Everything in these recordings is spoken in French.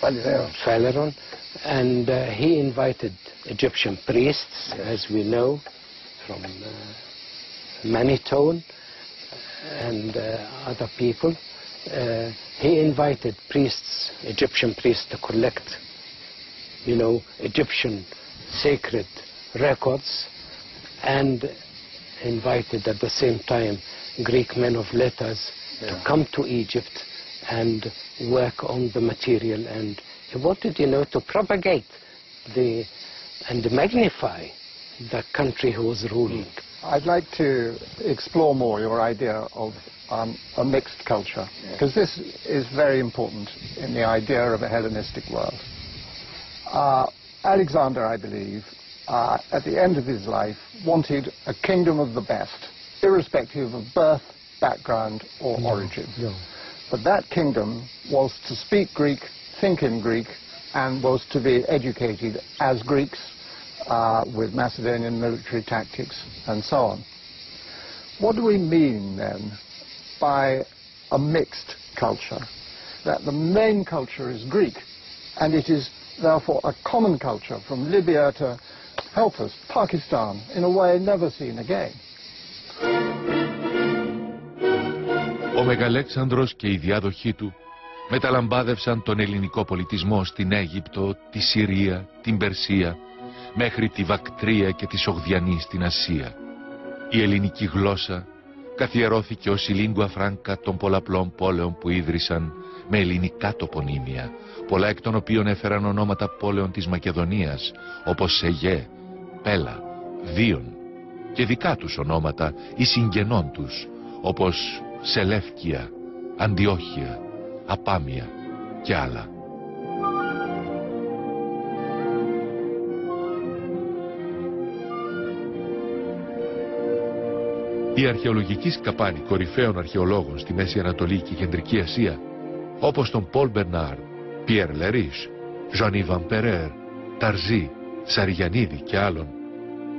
Phaleron. And he invited Egyptian priests, as we know, from Manitone and other people. He invited priests, Egyptian priests, to collect, you know, Egyptian sacred records, and invited at the same time Greek men of letters to come to Egypt and work on the material. And he wanted, you know, to propagate and magnify the country who was ruling. I'd like to explore more your idea of a mixed culture, because this is very important in the idea of a Hellenistic world. Alexander, I believe, at the end of his life, wanted a kingdom of the best, irrespective of birth, background, or origin. But that kingdom was to speak Greek, think in Greek, and was to be educated as Greeks, with Macedonian military tactics and so on. What do we mean then by a mixed culture? That the main culture is Greek, and it is therefore a common culture from Libya to, help us, Pakistan, in a way never seen again. Ο Μεγαλέξανδρος και οι διάδοχοί του μεταλαμπάδευσαν τον ελληνικό πολιτισμό στην Αίγυπτο, τη Συρία, την Περσία, μέχρι τη Βακτρία και τη Σογδιανή στην Ασία. Η ελληνική γλώσσα καθιερώθηκε ως η lingua franca των πολλαπλών πόλεων που ίδρυσαν με ελληνικά τοπονύμια, πολλά εκ των οποίων έφεραν ονόματα πόλεων της Μακεδονίας, όπως Σεγέ, Πέλα, Δίων, και δικά τους ονόματα ή συγγενών τους, όπως Σελεύκια, Αντιόχεια, Απάμια και άλλα. Η αρχαιολογική σκαπάνη κορυφαίων αρχαιολόγων στη Μέση Ανατολή και Κεντρική Ασία, όπως τον Πολ Μπερνάρ, Πιέρ Λερίς, Ζωνί Βαμπερέρ, Ταρζή, Σαριγιαννίδη και άλλων,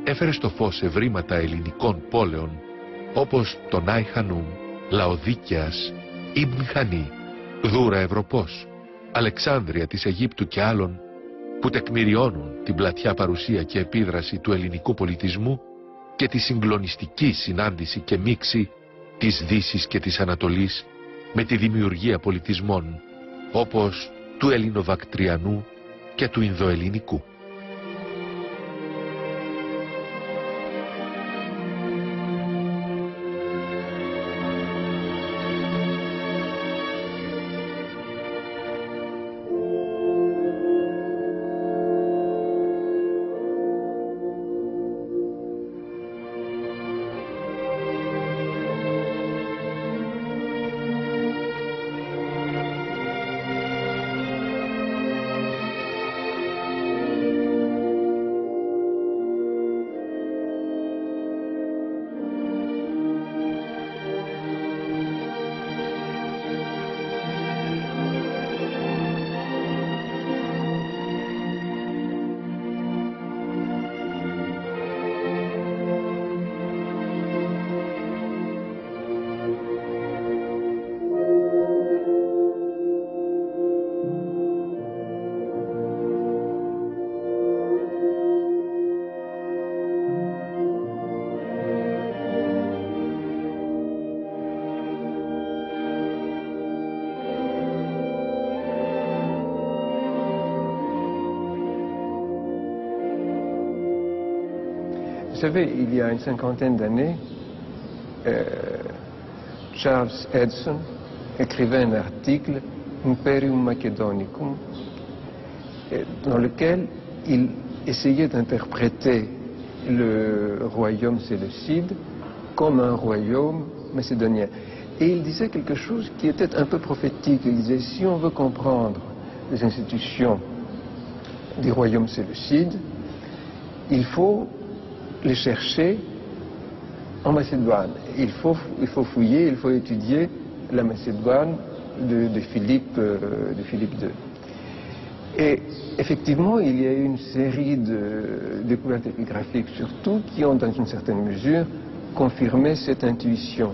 έφερε στο φως ευρήματα ελληνικών πόλεων, όπως τον Άι Χανουμ, Λαοδίκαιας, Ιμπν Χανί, Δούρα Ευρωπός, Αλεξάνδρεια της Αιγύπτου και άλλων, που τεκμηριώνουν την πλατιά παρουσία και επίδραση του ελληνικού πολιτισμού και τη συγκλονιστική συνάντηση και μίξη της Δύσης και της Ανατολής με τη δημιουργία πολιτισμών όπως του Ελληνοβακτριανού και του Ινδοελληνικού. Vous savez, il y a une cinquantaine d'années, Charles Edson écrivait un article, Imperium Macedonicum, dans lequel il essayait d'interpréter le royaume séleucide comme un royaume macédonien. Et il disait quelque chose qui était un peu prophétique. Il disait, si on veut comprendre les institutions du royaume séleucide, il faut les chercher en Macédoine. Il faut fouiller, il faut étudier la Macédoine de Philippe II. Et effectivement, il y a eu une série de découvertes épigraphiques surtout qui ont dans une certaine mesure confirmé cette intuition.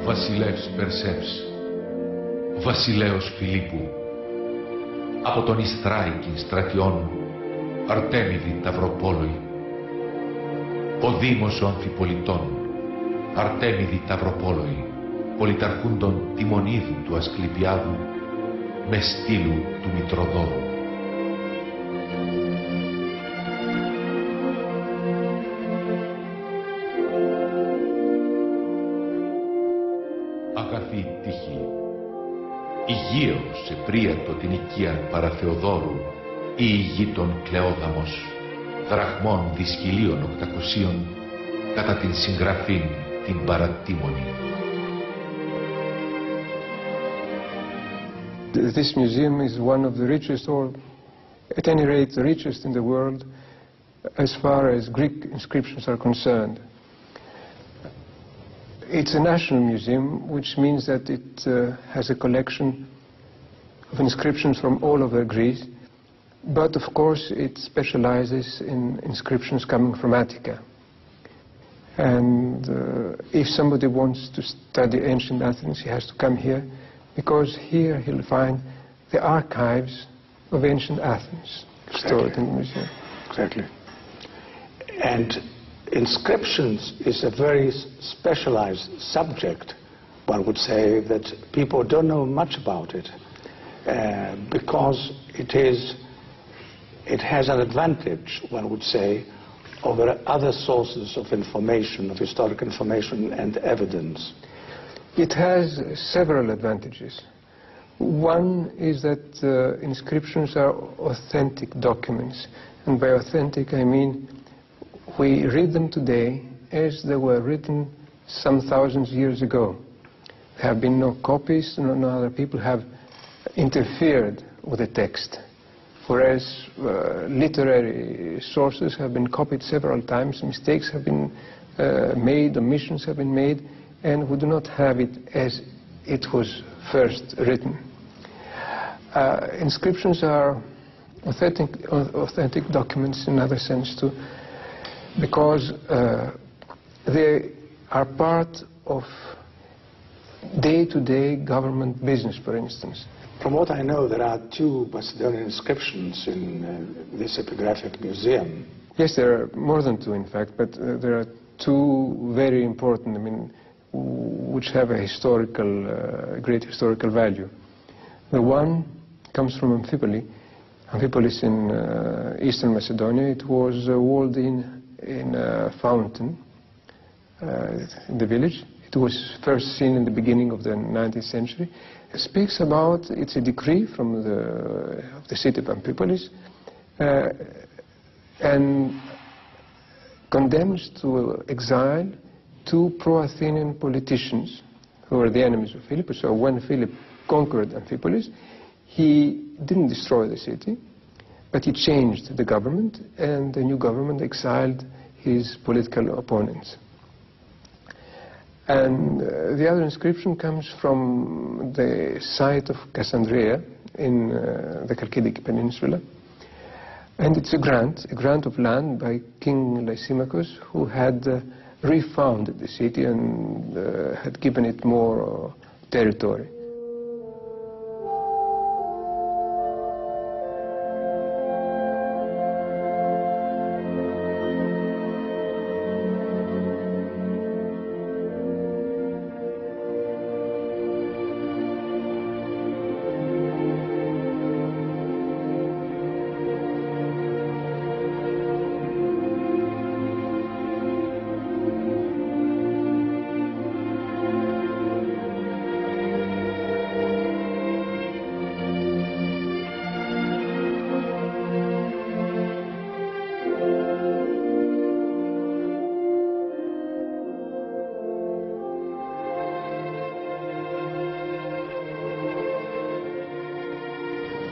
βασιλεύς Περσέψ, βασιλέος Φιλίππου, από τον Ιστράικη στρατιών, Αρτέμιδη Ταυροπόλοι, ο Δήμος ο Αμφιπολιτών, Αρτέμιδη Ταυροπόλοι, πολιταρχούντων Τιμονίδου του Ασκληπιάδου, με στήλου του Μητροδόρου. Αγαθή τύχη, Υγείως επρίατο την οικία Παραθεοδόρου, η ηγή των Κλεόδαμος, δραχμών δισχυλίων 800, κατά την συγγραφήν την παρατίμονη. This museum is one of the richest, or at any rate the richest in the world as far as Greek inscriptions are concerned. It's a national museum, which means that it has a collection of inscriptions from all over Greece, but of course it specializes in inscriptions coming from Attica. And if somebody wants to study ancient Athens, he has to come here, because here he'll find the archives of ancient Athens stored in the museum. Exactly. And inscriptions is a very specialized subject. One would say that people don't know much about it, because it has an advantage, one would say, over other sources of information, of historic information and evidence. It has several advantages. One is that inscriptions are authentic documents, and by authentic I mean we read them today as they were written some thousands of years ago. There have been no copies, no other people have interfered with the text, whereas literary sources have been copied several times, mistakes have been made, omissions have been made, and we do not have it as it was first written. Inscriptions are authentic documents in another sense too, because they are part of day-to-day government business, for instance. From what I know, there are 2 Macedonian inscriptions in this epigraphic museum. Yes, there are more than 2 in fact, but there are 2 very important, I mean, which have a historical, great historical value. The one comes from Amphipolis in eastern Macedonia. It was walled in a fountain in the village. It was first seen in the beginning of the 19th century. It speaks about, it's a decree from the city of Amphipolis, and condemns to exile 2 pro-Athenian politicians who were the enemies of Philip. So when Philip conquered Amphipolis, he didn't destroy the city, but he changed the government, and the new government exiled his political opponents. And the other inscription comes from the site of Cassandreia in the Chalkidic Peninsula. And it's a grant of land by King Lysimachus, who had refounded the city and had given it more territory.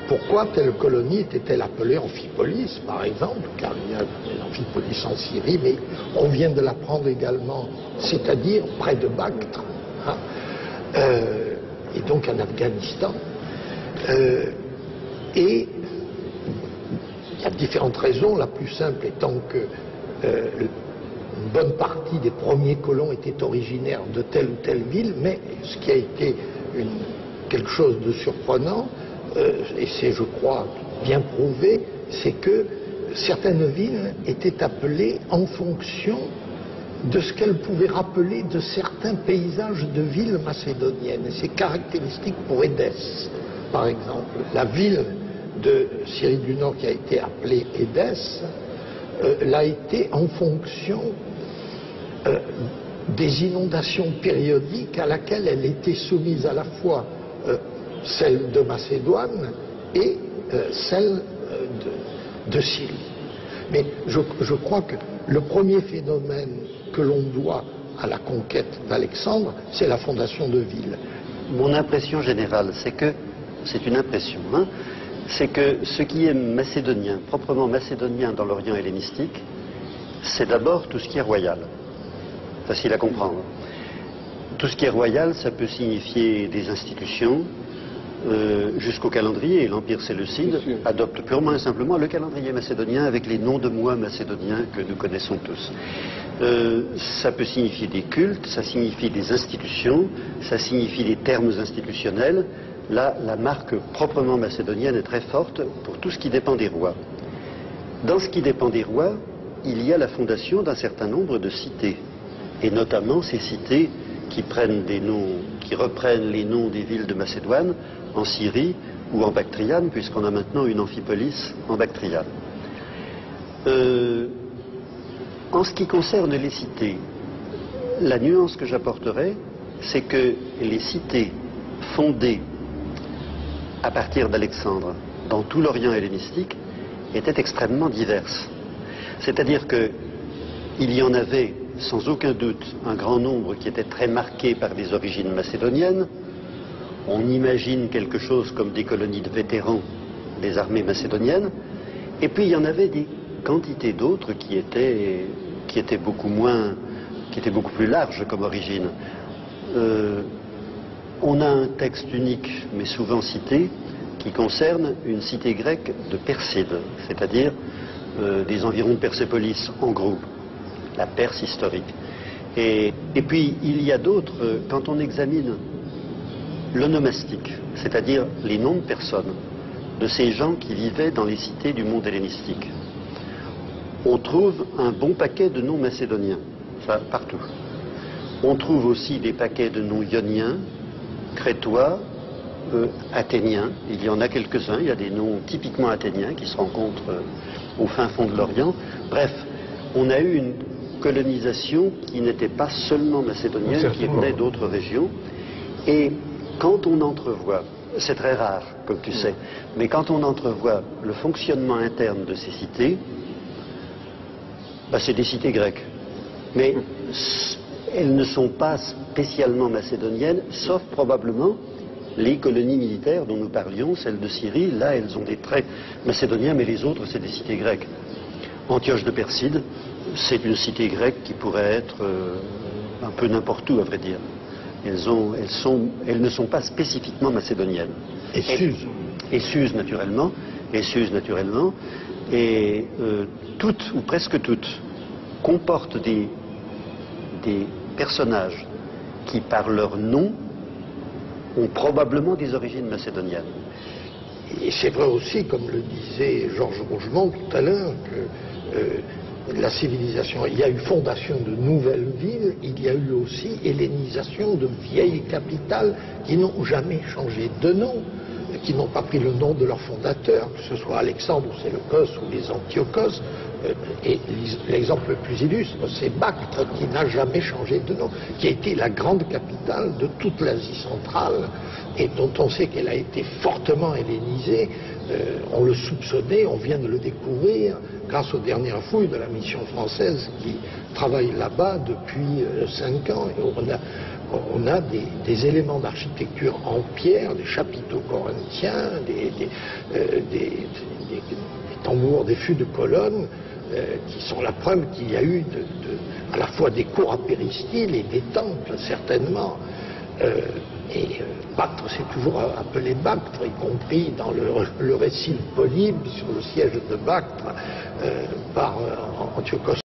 Pourquoi telle colonie était-elle appelée Amphipolis, par exemple? Car il y a Amphipolis en Syrie, mais on vient de l'apprendre également, c'est-à-dire près de Bactre, hein, et donc en Afghanistan. Et il y a différentes raisons, la plus simple étant que bonne partie des premiers colons étaient originaires de telle ou telle ville, mais ce qui a été quelque chose de surprenant, et c'est, je crois, bien prouvé, c'est que certaines villes étaient appelées en fonction de ce qu'elles pouvaient rappeler de certains paysages de villes macédoniennes. Et c'est caractéristique pour Édesse, par exemple. La ville de Syrie du Nord qui a été appelée Édesse l'a été en fonction des inondations périodiques à laquelle elle était soumise à la fois celle de Macédoine et celle de Syrie. Mais je crois que le premier phénomène que l'on doit à la conquête d'Alexandre, c'est la fondation de villes. Mon impression générale, c'est que, c'est une impression, hein, c'est que ce qui est macédonien, proprement macédonien dans l'Orient hellénistique, c'est d'abord tout ce qui est royal. Facile à comprendre. Tout ce qui est royal, ça peut signifier des institutions, jusqu'au calendrier. Et l'Empire séleucide adopte purement et simplement le calendrier macédonien avec les noms de mois macédoniens que nous connaissons tous. Ça peut signifier des cultes, ça signifie des institutions, ça signifie des termes institutionnels. Là, la marque proprement macédonienne est très forte pour tout ce qui dépend des rois. Dans ce qui dépend des rois, il y a la fondation d'un certain nombre de cités, et notamment ces cités qui prennent des noms, qui reprennent les noms des villes de Macédoine en Syrie ou en Bactriane, puisqu'on a maintenant une amphipolis en Bactriane. En ce qui concerne les cités, la nuance que j'apporterai, c'est que les cités fondées à partir d'Alexandre dans tout l'Orient hellénistique étaient extrêmement diverses. C'est-à-dire qu'il y en avait sans aucun doute un grand nombre qui étaient très marqués par des origines macédoniennes. On imagine quelque chose comme des colonies de vétérans des armées macédoniennes. Et puis il y en avait des quantités d'autres qui étaient beaucoup plus larges comme origine. On a un texte unique, mais souvent cité, qui concerne une cité grecque de Perside, c'est-à-dire des environs de Persépolis, en gros, la Perse historique. Et puis, il y a d'autres, quand on examine l'onomastique, c'est-à-dire les noms de personnes, de ces gens qui vivaient dans les cités du monde hellénistique, on trouve un bon paquet de noms macédoniens, ça, partout. On trouve aussi des paquets de noms ioniens, crétois, athéniens. Il y en a quelques-uns, il y a des noms typiquement athéniens qui se rencontrent au fin fond de l'Orient. Bref, on a eu une colonisation qui n'était pas seulement macédonienne, qui venait d'autres régions. Et quand on entrevoit, c'est très rare, comme tu sais, mais quand on entrevoit le fonctionnement interne de ces cités, c'est des cités grecques. Mais elles ne sont pas spécialement macédoniennes, sauf probablement les colonies militaires dont nous parlions, celles de Syrie. Là, elles ont des traits macédoniens, mais les autres, c'est des cités grecques. Antioche de Perside, c'est une cité grecque qui pourrait être un peu n'importe où, à vrai dire. Elles ne sont pas spécifiquement macédoniennes. Et Suse. Et Suse, naturellement. Et toutes, ou presque toutes, comportent des personnages qui, par leur nom, ont probablement des origines macédoniennes. Et c'est vrai aussi, comme le disait Georges Rougemont tout à l'heure, que la civilisation, il y a eu fondation de nouvelles villes, il y a eu aussi hellénisation de vieilles capitales qui n'ont jamais changé de nom, qui n'ont pas pris le nom de leur fondateur, que ce soit Alexandre ou Séleucos ou les Antiochos. Et l'exemple le plus illustre, c'est Bactre, qui n'a jamais changé de nom, qui a été la grande capitale de toute l'Asie centrale et dont on sait qu'elle a été fortement hellénisée. On le soupçonnait, on vient de le découvrir grâce aux dernières fouilles de la mission française qui travaille là-bas depuis 5 ans. Et on a des éléments d'architecture en pierre, des chapiteaux corinthiens, des tambours, des fûts de colonnes, qui sont la preuve qu'il y a eu à la fois des cours à péristyle et des temples, certainement. Bactre, c'est toujours appelé Bactre, y compris dans le récit de Polybe sur le siège de Bactre par Antiochos